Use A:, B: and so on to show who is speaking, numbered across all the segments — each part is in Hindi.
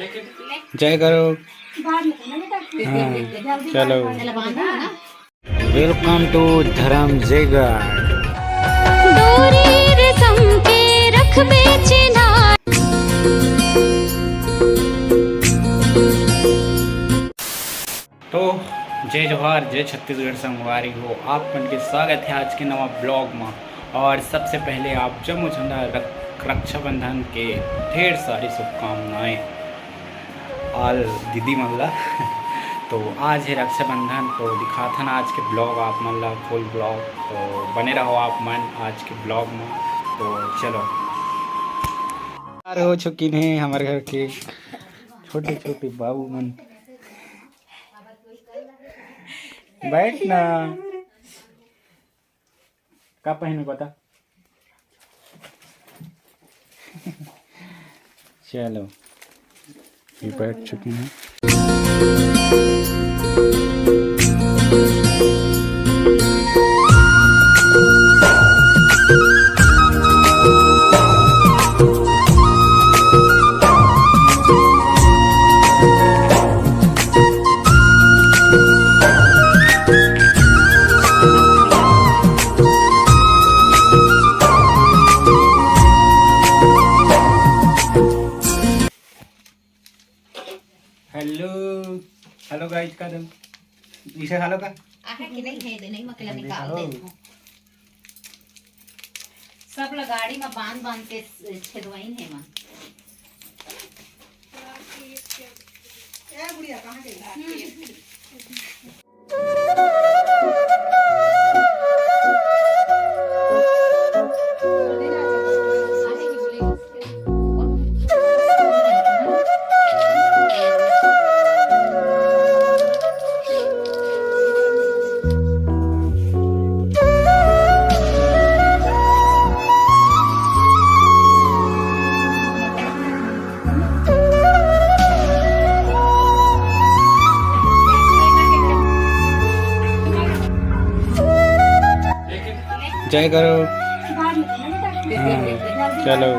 A: जय करो। हाँ चलो, वेलकम टू धर्म जयगढ़। तो जय जोहार, जय छत्तीसगढ़ संगवारी हो। आप मन के स्वागत है आज के नवा ब्लॉग में। और सबसे पहले आप जम्मू झंडा रक्षाबंधन के ढेर सारी शुभकामनाएं आल दीदी मल्ला। तो आज है रक्षाबंधन, तो दिखाथन आज के ब्लॉग आप मन ला फुल ब्लॉग, तो बने रहो आप मन आज के ब्लॉग में। तो चलो, हो चुकी है हमारे घर के छोटे छोटे बाबू मन। बैठ ना, का पहने बता। चलो, ये बैठ चुके हैं। हेलो हेलो गाइस, का दम इसे हेलो का
B: आहा कि नहीं है, नहीं मकला निकाल दे। सब लोग गाड़ी में बांध बांध के छेदवाइन है मां। ए बुढ़िया कहां गई?
A: जय करो। हाँ चलो,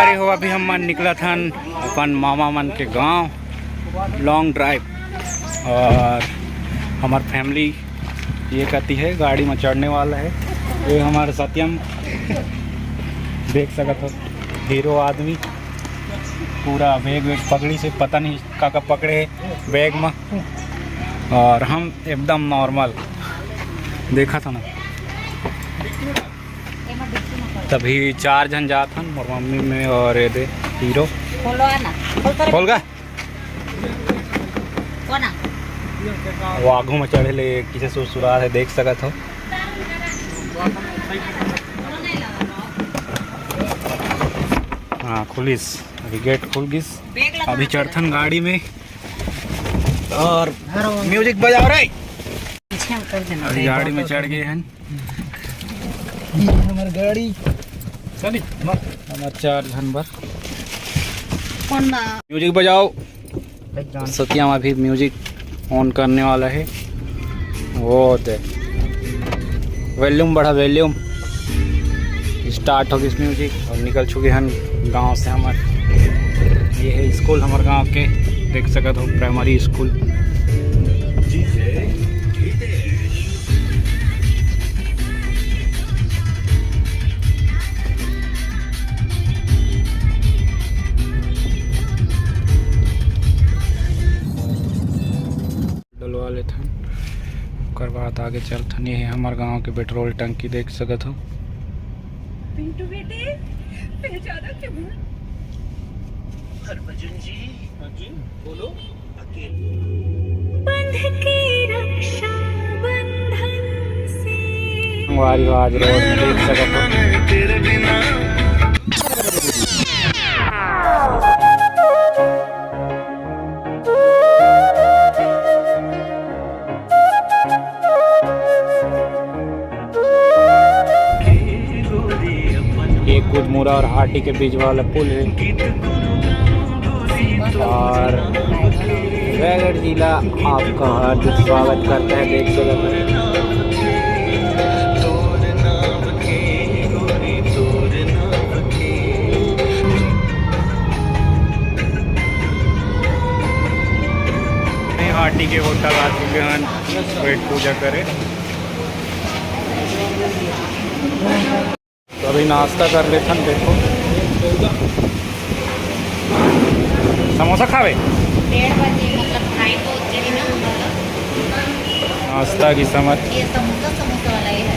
A: संगवारी हो अभी हम मन निकला था अपन मामा मन के गांव लॉन्ग ड्राइव और हमार फैमिली ये कहती है गाड़ी में चढ़ने वाला है। ये हमारे सत्यम देख सकते हो हीरो आदमी पूरा बैग वैग पकड़ी से पता नहीं का पकड़े है बैग में और हम एकदम नॉर्मल देखा था ना। तभी 4 जन जात हन मोर मम्मी में और ये दे हीरो खोल गा वो आगू में चढ़े ले किसे सुरसुरा है देख सकत हो। हाँ खुलिस अभी गेट खुल गिस अभी चढ़थन गाड़ी में और म्यूजिक बजाओ रे। अभी गाड़ी में चढ़ गए हैं हमारी गाड़ी चली हमारे 4 जन भर म्यूजिक बजाओ। सत्यम अभी म्यूजिक ऑन करने वाला है वो दे वॉल्यूम बढ़ा वॉल्यूम स्टार्ट हो गई म्यूजिक और निकल चुके हैं गांव से। हमारे ये है स्कूल हमारे गांव के देख सकते हो प्राइमरी स्कूल। डलवा लेते हैं ओकर बाद आगे चलथन। ये है हमारे गांव के पेट्रोल टंकी देख सकते हो।
C: पिंटू बेटे पहचाना क्या बोल हरभजन जी। हाँ जी बोलो अकेले बंध के रक्षा बंधन से
A: वारी आज रोड में देख सकते हो
C: तेरे बिना
A: कुदमुरा और हाटी के बीच वाला पुल है और रायगढ़ जिला आपका हार्दिक स्वागत करता है देख सकते हैं। हाटी के होटल आ चुके हैं पेट पूजा करें तो अभी नाश्ता कर लेते हैं। देखो समोसा खावे
B: 1:30 बजे मतलब 2:30 तो चली ना
A: नाश्ता की समझ
B: ये समोसा वाला ये है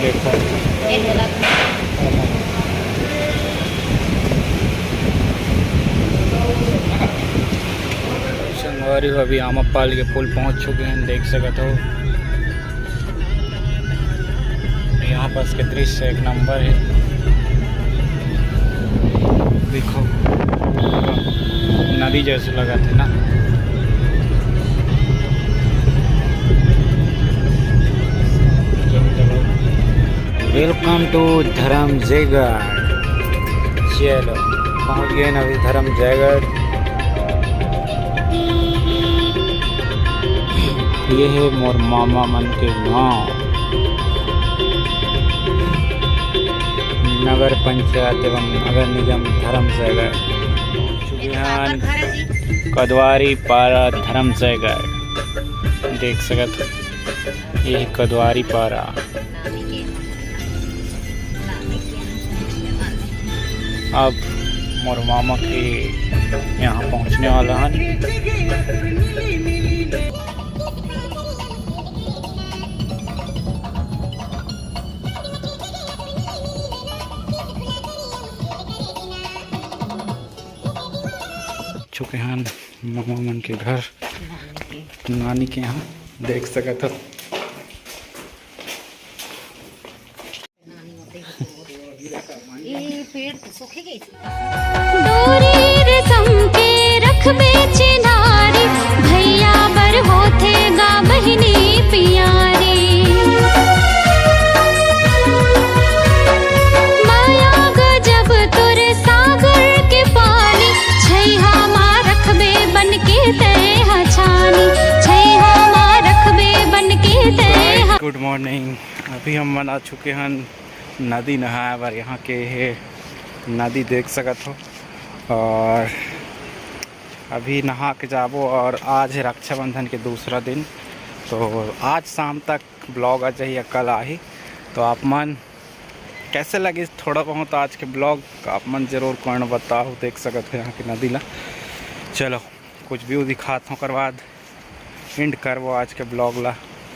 A: देखो
B: एक वाला
A: संगवारी हो अभी आमपाल के पुल पहुंच चुके हैं देख सकते हो। यहाँ पास के दृश्य एक नंबर है देखो नदी जैसे लगा था ना। वेलकम टू धर्म जयगढ़। चलो पहुँच गए ना अभी धर्म जयगढ़। ये है मोर मामा मन के गाँव नगर पंचायत एवं नगर निगम धर्म जयगढ़ कदवारी पारा धर्म जयगढ़ देख सकते ये कदवारी पारा। अब मोर मामा के यहाँ पहुँचने वाला है। चुके हैं मामा मन के घर नानी के यहाँ देख सकते हो।
B: ये पेड़ सूखे गए
D: डोरी रेशम के रखबे चिनारी भैया बर होथे गा बहिनी पियारी माया गजब तुर सागर के पानी छैहा माँ रखबे बन के तय छानी छैहा माँ रखबे बन के तय।
A: Good morning. अभी हम मना चुके हैं नदी नहाए पर यहाँ के है नदी देख सकत हो। और अभी नहा के जाबो। और आज है रक्षाबंधन के दूसरा दिन, तो आज शाम तक ब्लॉग आ जाइए, कल आही। तो आप मन कैसे लगे थोड़ा बहुत आज के ब्लॉग आप मन जरूर कौन बताओ। देख सकते हो यहाँ की नदी ला। चलो कुछ व्यू दिखाता हूँ, कर बाद एंड करवो आज के ब्लॉग ला।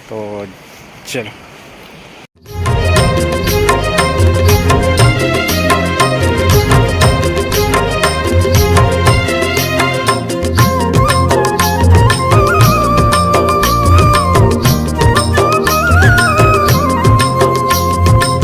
A: तो चलो।